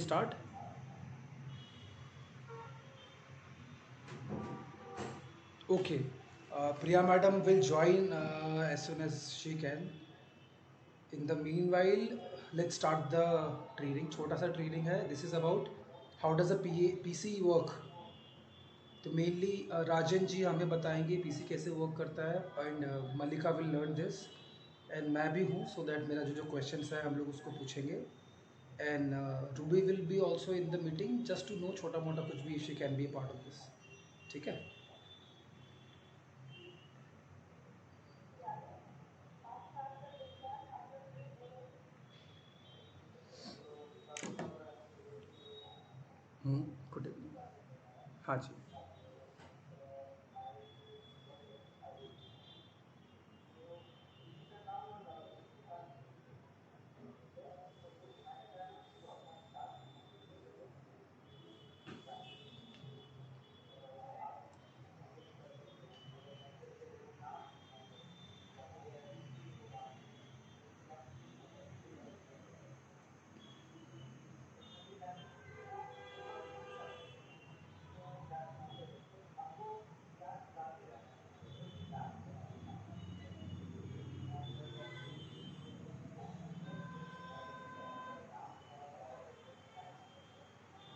we start? Okay. Priya madam will join as soon as she can. In the meanwhile, let's start the training. छोटा सा training है. This is about how does a PC work. तो mainly Rajan ji हमें बताएंगे PC कैसे work करता है and Mallika will learn this and मैं भी हूँ सो दैट मेरा जो जो क्वेश्चंस है हम लोग उसको पूछेंगे and Ruby will be also in the meeting just to know छोटा मोटा कुछ भी she can be a part of this. ठीक है. Good evening. हाँ जी.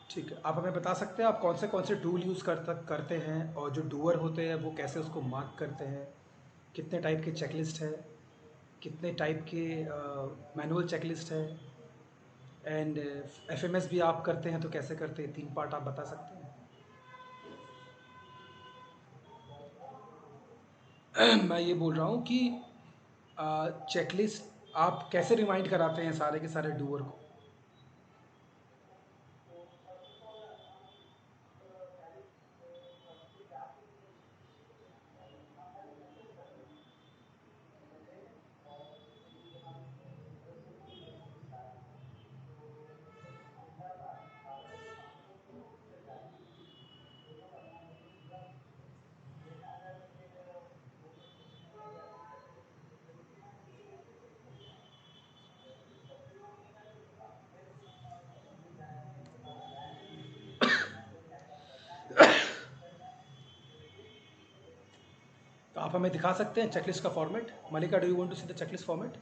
ठीक है. आप हमें बता सकते हैं आप कौन से टूल यूज़ करते हैं और जो डूअर होते हैं वो कैसे उसको मार्क करते हैं, कितने टाइप के चेकलिस्ट है, कितने टाइप के मैनुअल चेकलिस्ट है एंड एफएमएस भी आप करते हैं तो कैसे करते हैं, 3 पार्ट आप बता सकते हैं. मैं ये बोल रहा हूँ कि चेकलिस्ट आप कैसे रिमाइंड कराते हैं सारे के सारे डूअर को. तो आप हमें दिखा सकते हैं चेकलिस्ट का format. Malika, do you want to see the checklist format?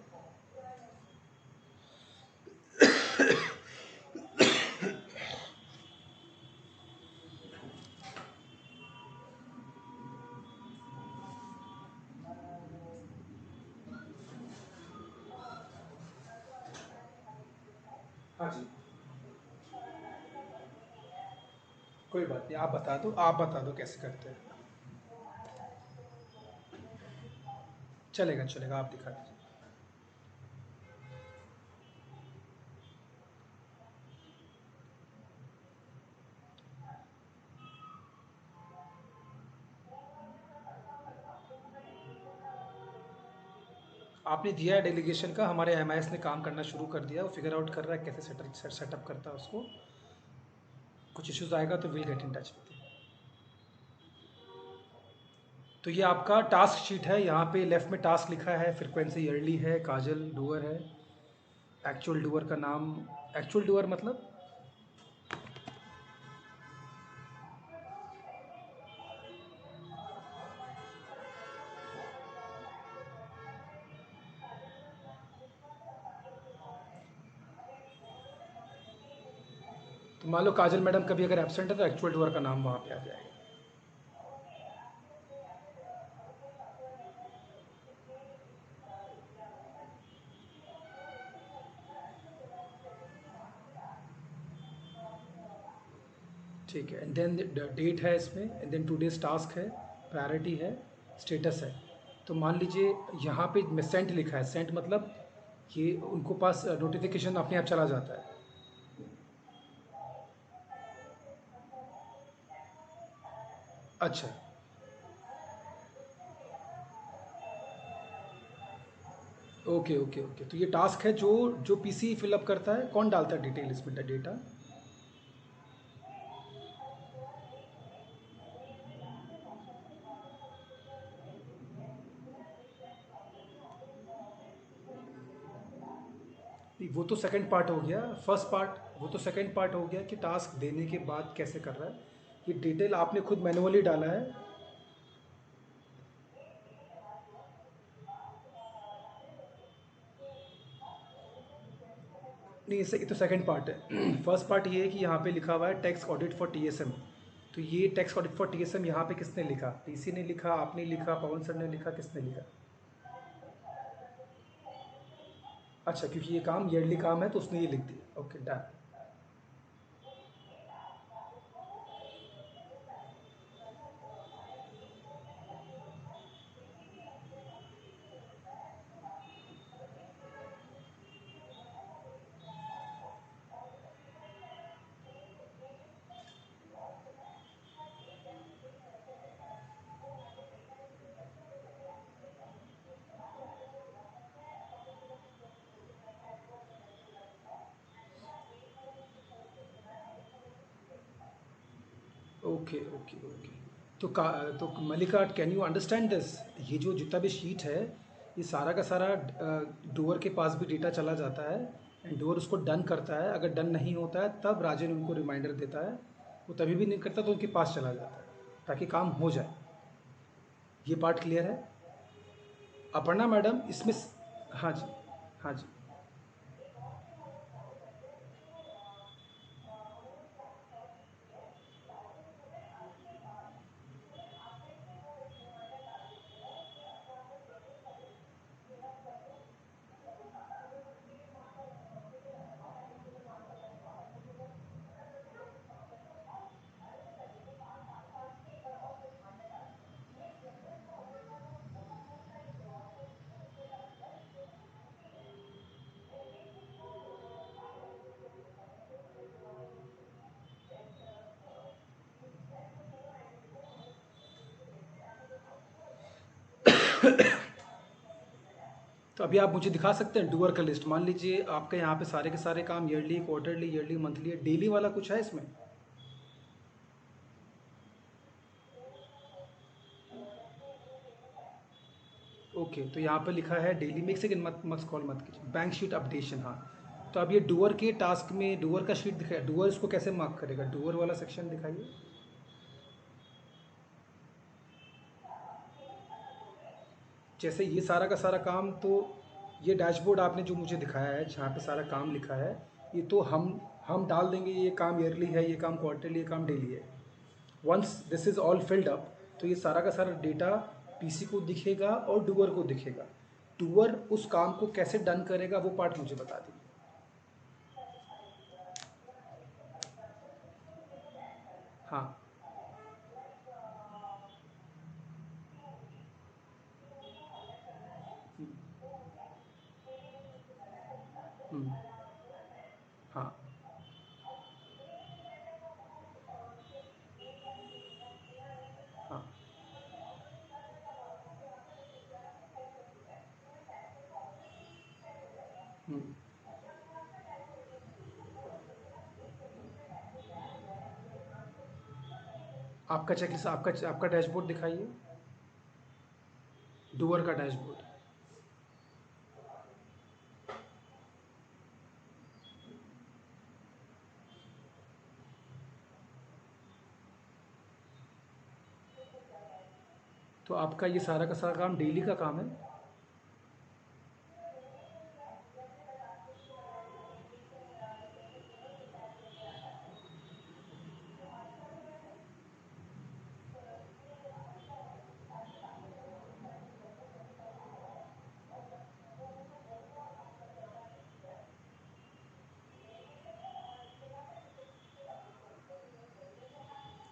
हाँ जी. कोई बात नहीं, आप बता दो कैसे करते हैं. चलेगा चलेगा, आप दिखा दीजिए. आपने दिया है डेलीगेशन का, हमारे एमआईएस ने काम करना शुरू कर दिया, वो फिगर आउट कर रहा है कैसे सेटअप करता है उसको. कुछ इश्यूज आएगा तो will get in touch with you. तो ये आपका टास्क शीट है, यहाँ पे लेफ्ट में टास्क लिखा है, फ्रीक्वेंसी ईयरली है, काजल डूअर है, एक्चुअल डूअर का नाम. एक्चुअल डूअर मतलब तो मान लो काजल मैडम कभी अगर एबसेंट है तो एक्चुअल डूअर का नाम वहाँ पे आ जाएगा. ठीक है. एंड देन डेट है इसमें एंड देन टूडेज टास्क है, प्रायोरिटी है, स्टेटस है. तो मान लीजिए यहाँ पे मैं सेंट लिखा है. सेंट मतलब ये उनको पास नोटिफिकेशन अपने आप चला जाता है. अच्छा. Okay okay okay. तो ये टास्क है जो जो पीसी फिलअप करता है. कौन डालता है डिटेल इसमें डेटा? वो तो सेकंड पार्ट हो गया. फर्स्ट पार्ट वो तो सेकंड पार्ट हो गया कि टास्क देने के बाद कैसे कर रहा है। ये डिटेल आपने खुद मैनुअली डाला है। नहीं, ये तो सेकंड पार्ट है। फर्स्ट पार्ट ये है कि यहाँ पे लिखा हुआ है टैक्स ऑडिट फॉर टीएसएम। तो ये टैक्स ऑडिट फॉर टीएसएम यहाँ पे किसने लिखा? पीसी ने लिखा, आपने लिखा, पवन सर ने लिखा, किसने लिखा? अच्छा, क्योंकि ये काम ईयरली काम है तो उसने ये लिख दिया। Okay, done. Okay okay okay. तो तो मलिका, कैन यू अंडरस्टैंड दिस? ये जो जितना भी शीट है, ये सारा का सारा डोअर के पास भी डेटा चला जाता है एंड डोअर उसको डन करता है। अगर डन नहीं होता है तब राजन उनको रिमाइंडर देता है। वो तभी भी नहीं करता तो उनके पास चला जाता है ताकि काम हो जाए। ये पार्ट क्लियर है? अपर्णा मैडम इसमें हाँ जी, हाँ जी। तो अभी आप मुझे दिखा सकते हैं डूअर का लिस्ट? मान लीजिए आपके यहाँ पे सारे के सारे काम yearly, quarterly, yearly, monthly, daily वाला कुछ है इसमें? ओके, तो यहाँ पे लिखा है डेली में। एक सेकेंड, मत मत कॉल मत कीजिए। बैंक शीट अपडेशन, हाँ। तो अब ये डूअर के टास्क में डूअर का शीट दिखाया, डूअर इसको कैसे मार्क करेगा? डूअर वाला सेक्शन दिखाइए। जैसे ये सारा का सारा काम, तो ये डैशबोर्ड आपने जो मुझे दिखाया है जहाँ पे सारा काम लिखा है, ये तो हम डाल देंगे ये काम ईयरली है, ये काम क्वार्टरली, ये काम डेली है। Once this is all filled up, तो ये सारा का सारा डेटा पीसी को दिखेगा और डूअर को दिखेगा। डूअर उस काम को कैसे डन करेगा वो पार्ट मुझे बता दीजिए। हाँ। हम्म, हाँ। हाँ। हम्म, आपका चेकलिस्ट, आपका डैशबोर्ड दिखाइए, डूअर का डैशबोर्ड। तो आपका ये सारा का सारा काम डेली का काम है।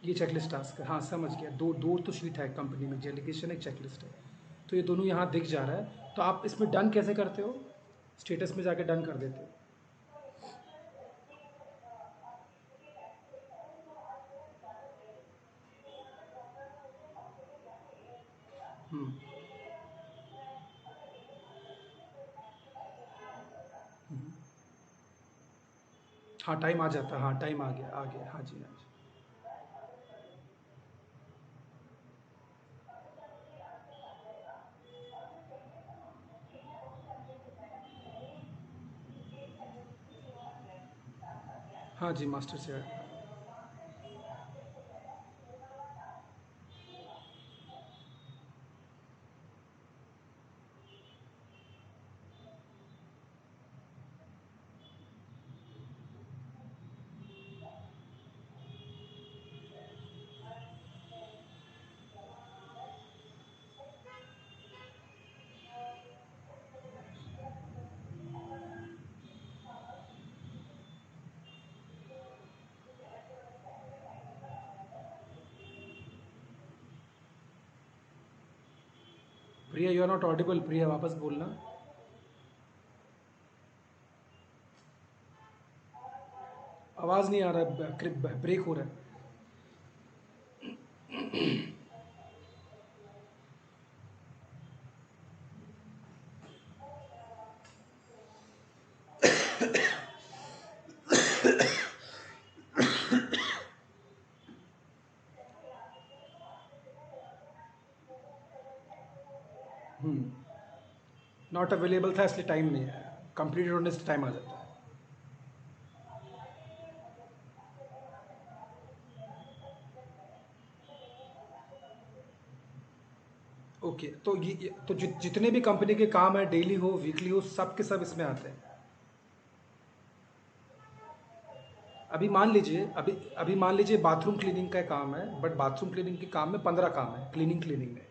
ये चेकलिस्ट टास्क है, हाँ समझ गया। दो दो तो शीट है कंपनी में, डेलीगेशन एक चेकलिस्ट है। तो ये दोनों यहाँ दिख जा रहा है। तो आप इसमें डन कैसे करते हो? स्टेटस में जाके डन कर देते हो? हम्म, हम्म। हाँ, टाइम आ जाता है, हाँ टाइम आ गया, आ गया, हाँ जी, हाँ जी। हाँ जी, मास्टर से है। प्रिया यू आर नॉट ऑडिबल, प्रिया वापस बोलना। आवाज़ नहीं आ रहा है, ब्रेक हो रहा है। नॉट अवेलेबल था इसलिए टाइम नहीं है, कंप्लीटेड होने से टाइम आ जाता है। ओके, तो तो जितने भी कंपनी के काम है, डेली हो वीकली हो, सब के सब इसमें आते हैं। अभी मान लीजिए बाथरूम क्लीनिंग का काम है, बट बाथरूम क्लीनिंग के काम में 15 काम है क्लीनिंग में,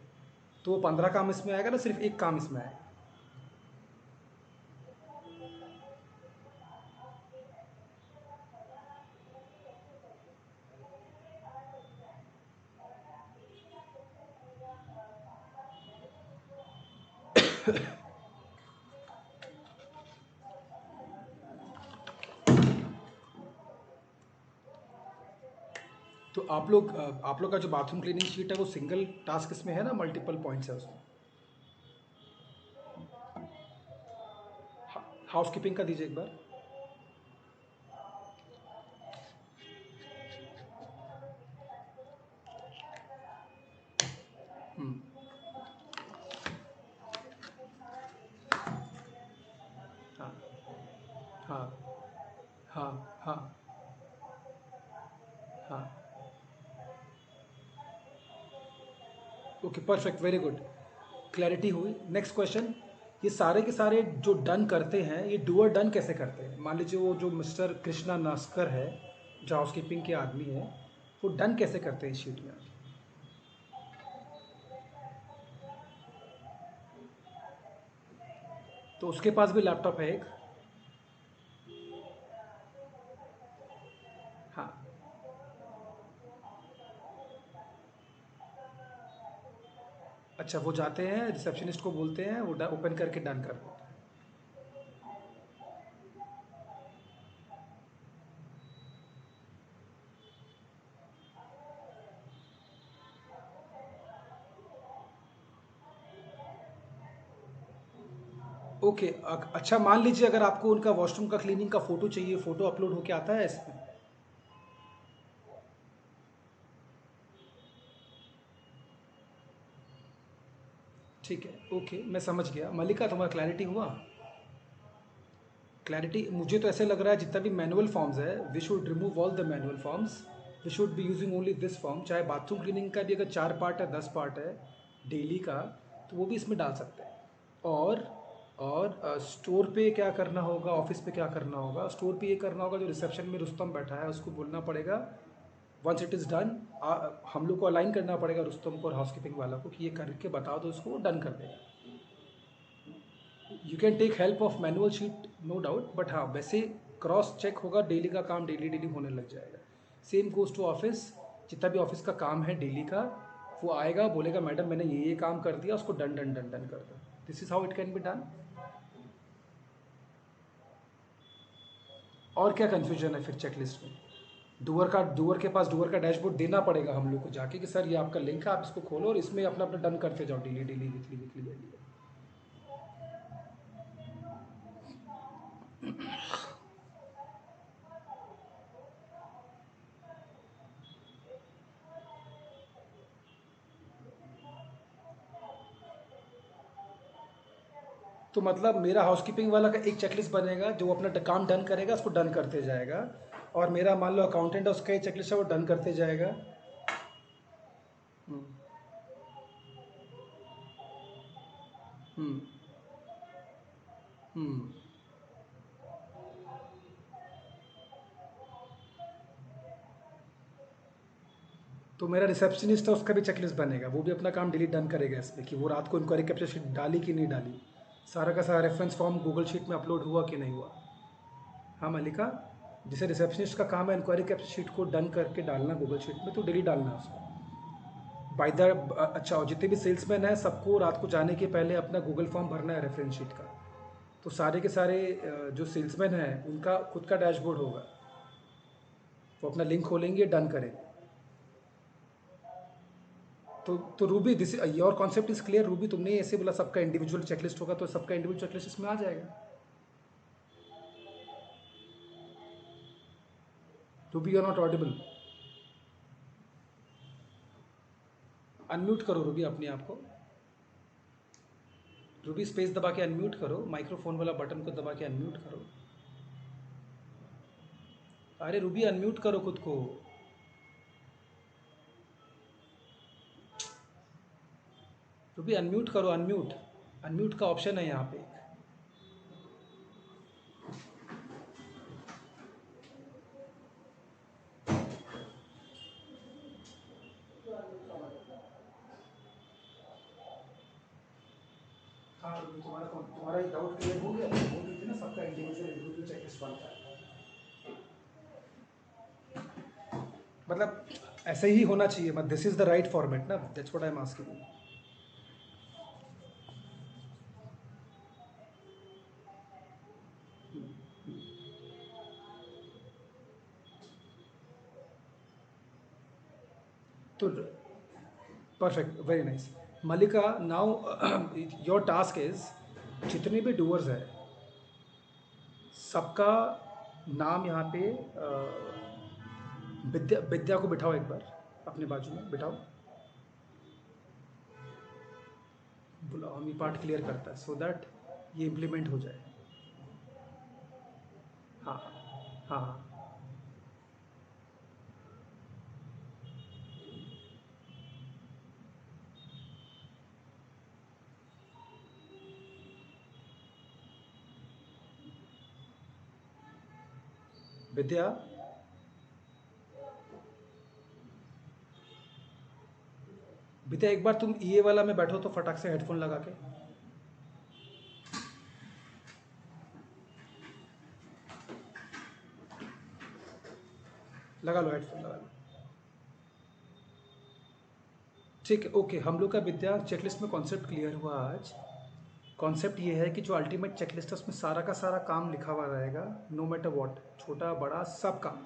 तो वो 15 काम इसमें आएगा ना, सिर्फ एक काम इसमें आएगा। तो आप लोग का जो बाथरूम क्लीनिंग शीट है वो सिंगल टास्क इसमें है ना, मल्टीपल पॉइंट्स है उसमें? हाउस कीपिंग का दीजिए एक बार। हाँ हाँ हाँ हाँ हाँ। Okay, perfect, very good, clarity हुई। नेक्स्ट क्वेश्चन, ये सारे के सारे जो डन करते हैं, ये डूअर डन कैसे करते हैं? मान लीजिए वो जो मिस्टर कृष्णा नास्कर है, जो हाउस कीपिंग के आदमी है, वो डन कैसे करते हैं इस शीट में? तो उसके पास भी लैपटॉप है एक? हाँ। अच्छा, वो जाते हैं रिसेप्शनिस्ट को बोलते हैं, वो ओपन करके डन कर देते हैं। ओके, अच्छा मान लीजिए अगर आपको उनका वॉशरूम का क्लीनिंग का फ़ोटो चाहिए, फ़ोटो अपलोड होके आता है इसमें? ठीक है, ओके, मैं समझ गया। मल्लिका, तुम्हारा क्लैरिटी हुआ? क्लैरिटी मुझे तो ऐसे लग रहा है जितना भी मैनुअल फॉर्म्स है, we should remove all the manual forms, we should be using only this form. चाहे बाथरूम क्लीनिंग का भी अगर 4 पार्ट है, 10 पार्ट है डेली का, तो वो भी इसमें डाल सकते हैं। और स्टोर पे क्या करना होगा, ऑफिस पे क्या करना होगा? स्टोर पे ये करना होगा, जो रिसेप्शन में रुस्तम बैठा है उसको बोलना पड़ेगा, वंस इट इज़ डन, हम लोग को अलाइन करना पड़ेगा रुस्तम को और हाउस कीपिंग वाला को कि ये करके बताओ, तो उसको डन कर देगा। You can take help of manual sheet, no doubt, but हाँ, वैसे क्रॉस चेक होगा, डेली का काम डेली डेली होने लग जाएगा। सेम गोज टू ऑफिस, जितना भी ऑफिस का काम है डेली का, वो आएगा बोलेगा मैडम मैंने ये काम कर दिया, उसको डन डन डन डन कर दो। This is how it can be done. और क्या कन्फ्यूजन है फिर चेकलिस्ट में? डूअर के पास डूअर का डैशबोर्ड देना पड़ेगा हम लोग को जाके कि सर ये आपका लिंक है, आप इसको खोलो और इसमें अपना अपना डन करते जाओ, daily daily weekly weekly daily. तो मतलब मेरा हाउसकीपिंग वाला का एक चेकलिस्ट बनेगा, जो अपना काम डन करेगा उसको डन करते जाएगा, और मेरा मान लो अकाउंटेंट है, उसका ही चेकलिस्ट है, वो डन करते जाएगा। हम्म। हम्म। हम्म। तो मेरा रिसेप्शनिस्ट है, उसका भी चेकलिस्ट बनेगा, वो भी अपना काम डिलीट डन करेगा इसमें कि वो रात को इंक्वायरी कैप्चर शीट डाली कि नहीं डाली, सारा का सारा रेफरेंस फॉर्म गूगल शीट में अपलोड हुआ कि नहीं हुआ। हाँ मलिका, जैसे रिसेप्शनिस्ट का काम है इंक्वायरी कैप्चर शीट को डन करके डालना गूगल शीट में, तो डिलीट डालना है उसको बाय द। अच्छा, और जितने भी सेल्समैन हैं सबको रात को जाने के पहले अपना गूगल फॉर्म भरना है रेफरेंस शीट का। तो सारे के सारे जो सेल्समैन हैं उनका खुद का डैशबोर्ड होगा, वो अपना लिंक खोलेंगे, डन करेंगे। तो Ruby, this your concept is clear Ruby, तुमने ऐसे बोला सबका इंडिविजुअल चेकलिस्ट होगा, तो सबका इंडिविजुअल चेकलिस्ट इसमें आ जाएगा। Ruby you are not audible. Unmute करो रूबी अपने आप को। रूबी स्पेस दबा के अनम्यूट करो, माइक्रोफोन वाला बटन को दबा के अनम्यूट करो। अरे रूबी अनम्यूट करो खुद को। रूबी अनम्यूट करो, अनम्यूट। अनम्यूट का ऑप्शन है यहाँ पे। हाँ रूबी, तुम्हारा डाउट क्लियर हो गया, बोल रही थी ना सबका इंडिविजुअल इंडिविजुअल चेकलिस्ट बनता है। मतलब ऐसे ही होना चाहिए, मतलब this is the right format ना, that's what I am asking. तो perfect, very nice. Malika, now your task is, जितने भी डूअर्स हैं सबका नाम यहाँ पे विद्या, विद्या को बिठाओ एक बार, अपने बाजू में बिठाओ, बुलाओ, हम ये पार्ट क्लियर करता है सो दैट ये इम्प्लीमेंट हो जाए। हाँ हाँ हाँ। विद्या, विद्या एक बार तुम ये वाला में बैठो तो फटाक से हेडफोन लगा के, लगा लो हेडफोन लगा लो। ठीक है, ओके, हम लोग का विद्या चेकलिस्ट में कॉन्सेप्ट क्लियर हुआ आज। कॉन्सेप्ट ये है कि जो अल्टीमेट चेकलिस्ट है उसमें सारा का सारा काम लिखा हुआ रहेगा, नो मैटर वॉट, छोटा बड़ा सब काम।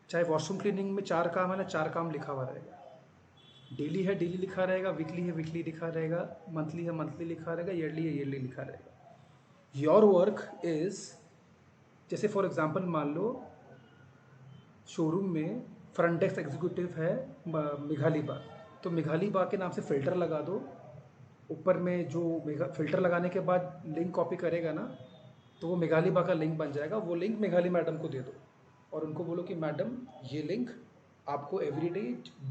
चाहे वॉशरूम क्लीनिंग में 4 काम है ना, 4 काम लिखा हुआ रहेगा। डेली है डेली लिखा रहेगा, वीकली है वीकली लिखा रहेगा, मंथली है मंथली लिखा रहेगा, ईयरली है ईयरली लिखा रहेगा। योर वर्क इज, जैसे फॉर एग्जांपल मान लो शोरूम में फ्रंट डेस्क एग्जीक्यूटिव है मेघाली बा, तो मेघाली बा के नाम से फ़िल्टर लगा दो। ऊपर में जो फ़िल्टर लगाने के बाद लिंक कॉपी करेगा ना, तो वो मेघाली बा का लिंक बन जाएगा। वो लिंक मेघाली मैडम को दे दो और उनको बोलो कि मैडम ये लिंक आपको एवरीडे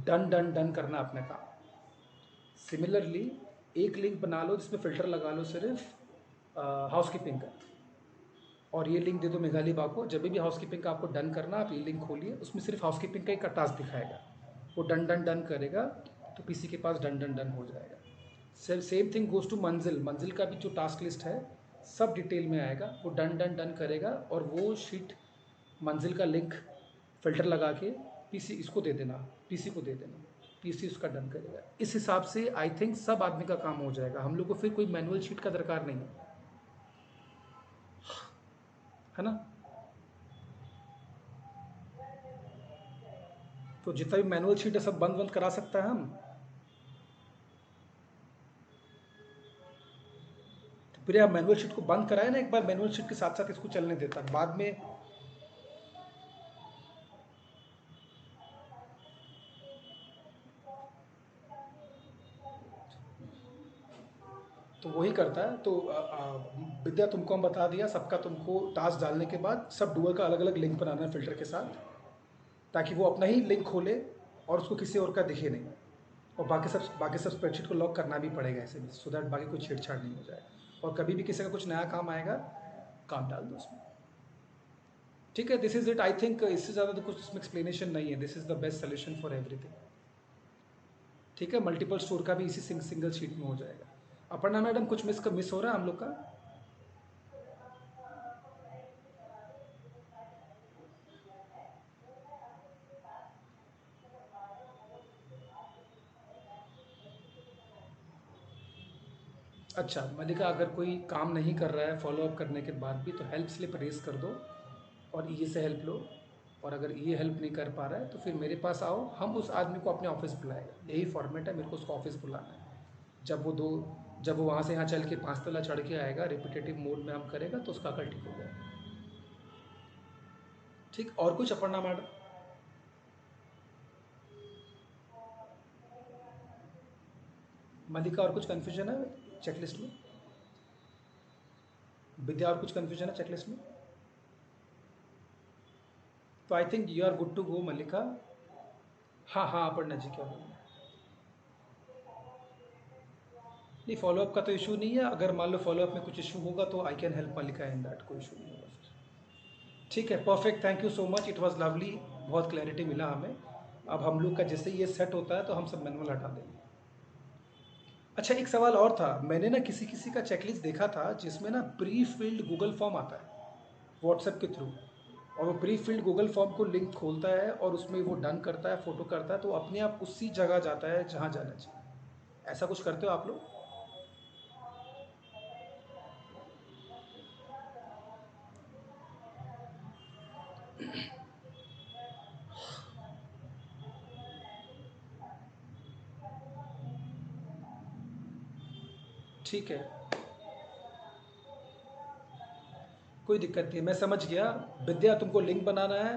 डन डन डन करना है अपना काम। सिमिलरली एक लिंक बना लो जिसमें फ़िल्टर लगा लो सिर्फ हाउसकीपिंग का, और ये लिंक दे दो मेघाली बा को, जब भी हाउसकीपिंग का आपको डन करना आप ये लिंक खोलिए, उसमें सिर्फ हाउसकीपिंग का एक टास्क दिखाएगा, वो डन डन डन करेगा तो पीसी के पास डन डन डन हो जाएगा। सेम थिंग गोज टू मंजिल, मंजिल का भी जो टास्क लिस्ट है सब डिटेल में आएगा, वो डन डन डन करेगा और वो शीट मंजिल का लिंक फ़िल्टर लगा के पीसी इसको दे देना, पीसी को दे देना, पीसी उसका डन करेगा। इस हिसाब से आई थिंक सब आदमी का काम हो जाएगा, हम लोग को फिर कोई मैनुअल शीट का दरकार नहीं है ना। तो जितना भी मैनुअल शीट है सब बंद बंद करा सकता है हम। तो फिर आप मैनुअल शीट को बंद कराए ना एक बार, मैनुअल शीट के साथ साथ इसको चलने देता बाद में। तो वही करता है। तो विद्या तुमको हम बता दिया, सबका तुमको टास्क डालने के बाद सब डुअर का अलग अलग लिंक बनाना है फिल्टर के साथ, ताकि वो अपना ही लिंक खोले और उसको किसी और का दिखे नहीं। और बाकी सब स्प्रेडशीट को लॉक करना भी पड़ेगा ऐसे भी, सो दैट बाकी कोई छेड़छाड़ नहीं हो जाए। और कभी भी किसी का कुछ नया काम आएगा, काम डाल दो उसमें। ठीक है, this is it. I think इससे ज़्यादा तो कुछ इसमें एक्सप्लेनेशन नहीं है। This is the best solution for everything. ठीक है, मल्टीपल स्टोर का भी इसी सिंगल शीट में हो जाएगा। अपर्णा मैडम, कुछ मिस हो रहा है हम लोग का? अच्छा मल्लिका, अगर कोई काम नहीं कर रहा है फॉलो अप करने के बाद भी, तो हेल्प स्लिप रेज कर दो और ये से हेल्प लो। और अगर ये हेल्प नहीं कर पा रहा है तो फिर मेरे पास आओ, हम उस आदमी को अपने ऑफिस बुलाएगा। यही फॉर्मेट है, मेरे को उसको ऑफिस बुलाना है। जब वो वहाँ से यहाँ चल के 5 तला चढ़ के आएगा, रिपीटेटिव मोड में हम करेगा तो उसका अकल ठीक हो जाएगा। ठीक, और कुछ अपर्णा मैडम? मल्लिका, और कुछ कन्फ्यूजन है चेकलिस्ट में? विद्या, और कुछ कन्फ्यूजन है चेकलिस्ट में? तो I think you are good to go Mallika. हाँ हाँ, अपर्णा जी क्या बोल रहे हैं? नहीं, फॉलोअप का तो इशू नहीं है। अगर मान लो फॉलोअप में कुछ इशू होगा तो I can help Mallika in that, कोई इशू नहीं होगा फिर। ठीक है, perfect, thank you so much, it was lovely. बहुत क्लैरिटी मिला हमें। अब हम लोग का जैसे ये सेट होता है तो हम सब मैनुअल हटा देंगे। अच्छा, एक सवाल और था। मैंने ना किसी किसी का चेकलिस्ट देखा था जिसमें ना प्री फिल्ड गूगल फॉर्म आता है व्हाट्सएप के थ्रू। और वो प्री फिल्ड गूगल फॉर्म को लिंक खोलता है और उसमें वो डन करता है, फोटो करता है, तो अपने आप उसी जगह जाता है जहाँ जाना चाहिए। ऐसा कुछ करते हो आप लोग? ठीक है, कोई दिक्कत नहीं है, मैं समझ गया। विद्या, तुमको लिंक बनाना है।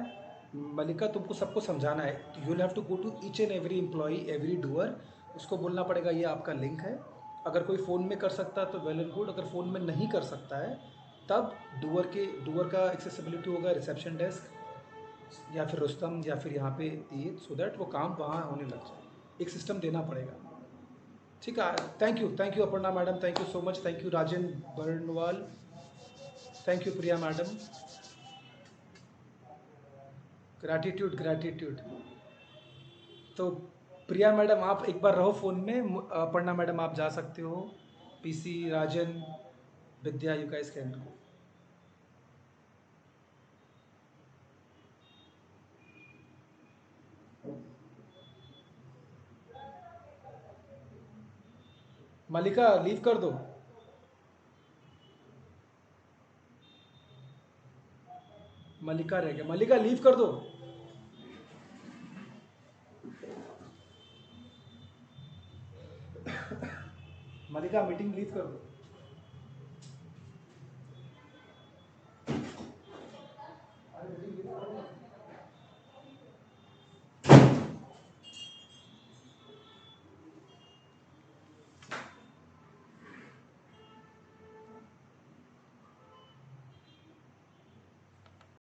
मलिका, तुमको सबको समझाना है। You will have to go to each and every employee, every doer. उसको बोलना पड़ेगा ये आपका लिंक है। अगर कोई फ़ोन में कर सकता है तो वेल एंड गुड। अगर फ़ोन में नहीं कर सकता है, तब डूअर का एक्सेसिबिलिटी होगा रिसेप्शन डेस्क, या फिर रुस्तम, या फिर यहाँ पे ये, सो दैट वो काम वहाँ होने लग जाए। एक सिस्टम देना पड़ेगा। ठीक है, thank you Aparna madam, thank you so much, thank you Rajan Barnwal, thank you Priya madam. Gratitude gratitude. तो प्रिया मैडम, आप एक बार रहो फ़ोन में। अपर्णा मैडम, आप जा सकते हो। PC, Rajan, Vidya, you guys can go. Malika, leave कर दो। मलिका रह गया, मलिका लीव कर दो। मलिका, मीटिंग लीव कर दो।